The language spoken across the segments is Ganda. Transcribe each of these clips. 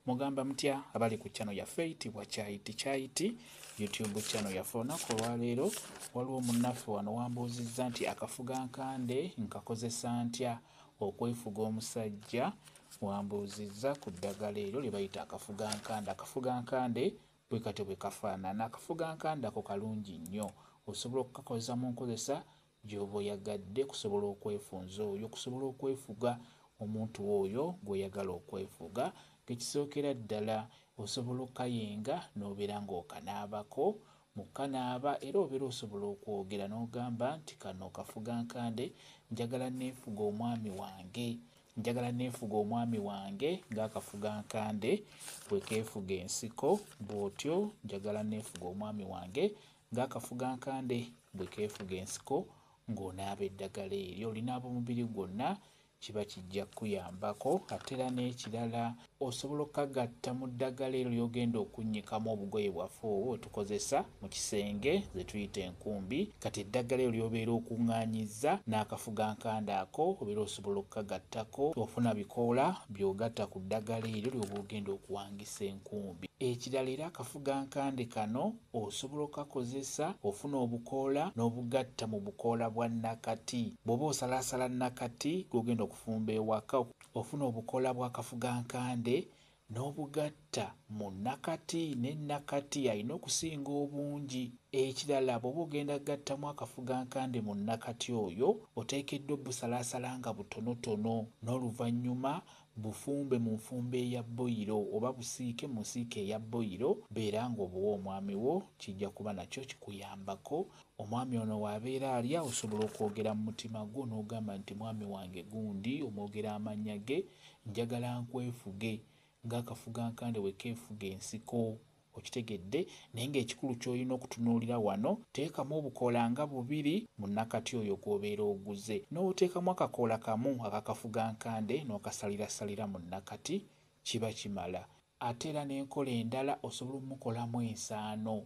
Mugamba mutya abali ku channel yaffe eyitibwa Kyayiti YouTube channel yaffe. Olunaku olwaleero waliwo munnaffe wano wambuuzizza nti akafuga nkande nkakozesa ntya okwefuga omusajja. Wambuuzizza ku ddagala eryo lye bayita akafuga nkande. Akafuga nkande bwe katyo bwe kafaanana. Akafuga nkande ako kalungi nnyo, osobola okukakozesa mu nkozesa gy'oba oyagadde kusobola okwefunza oyo, kusobola okwefuga omuntu oyo gw'oyagala okwefuga. Ekisookera ddala osobola okayenga n'obeera ng'okanaabako mu kanaaba, era obeera osobola okwogera n'ogamba nti kano kafuga nkande njagala neefuga omwami wange, njagala neefuga omwami wange ng'akafuga nkande bwe keefuga ensiko, bw'otyo njagala neefuga omwami wange ng'akafuga nkande bwe keefuga ensiko ng'onaaba eddagala eryo. Olinaaba omubiri gwonna, kiba kijja kuyambako. Ate era n'ekirala osobola okagatta mu ddagala eryo ly'ogenda okunnyikamu obugoye bwaffe obwo tukozesa mu kisenge ze tuyita enkumbi. Kati eddagala eryo ly'obeera okuŋŋaanyizza n'akafuga nkande ako obeera osobola okukagattako, ofuna bikoola by'ogatta ku ddagala eryo ly'oba ogenda okuwangisa enkumbi. Ekirala era akafuga nkande kano osobola okakozesa ofuna obukoola n'obugatta mu bukoola bwa nakati. Bw'oba osalaasala nakati gw'ogenda okufumba ewaka, ofuna obukoola bw'akafuga nkande n'obugatta mu nakati, ne nakati alina okusinga obungi. Ekirala bw'oba ogenda gattamu akafuga nkande mu nakati oyo, oteekeddwa obusalaasala nga butonotono, n'oluvannyuma bufumbe mu nfumba eya boyiro oba busiike mu nsiike eya boyiro, beera ng'obuwa omwami wo, kijja kuba nakyo kikuyambako. Omwami ono w'abeera alya osobola okwogera mu mutima gwo n'ogamba nti mwami wange gundi, omwogera amannya ge, njagala nkwefuge ng'akafuga nkande bwe keefuga ensiko. Okitegedde? Naye ng'ekikulu ky'olina okutunuulira wano, teekamu obukoola nga bubiri mu nakati oyo gw'obeera oguze, n'oteekamu akakoola kamu akakafuga nkande n'okasalirasalira mu nakati, kiba kimala. Ate era n'enkola endala osobola omukolamu ensaano.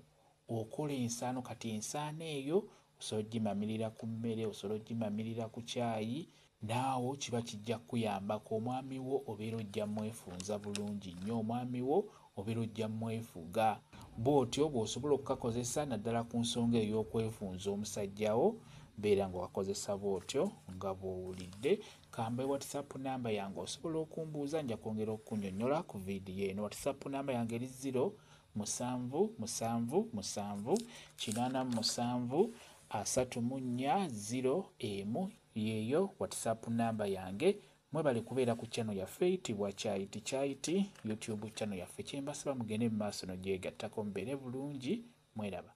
Okola ensaano, kati ensaano eyo osobola ogimamirira ku mmere, osobola ogimamirira ku caayi, naawo kiba kijja kuyambako. Omwami wo obeera ojja mwefunza bulungi nnyo, omwami wo obeera ojja mwefuga. Bw'otyo bw'osobola okukakozesa naddala ku nsonga ey'okwefunza omusajja wo, beera ng'okakozesa bw'otyo nga bw'owulidde. Kamba WhatsApp namba yange osobola okumbuuza, nja kwongera okukunnyonnyola ku viidiyo eno. WhatsApp namba yange eri 0777873401 yeeyo WhatsApp namba yange. Mwebale kubeera ku channel yaffe eyitibwa Kyayiti YouTube channel yaffe. Kye mbasaba mugende mu maaso n'ogyegattako mubeere bulungi. Mweraba.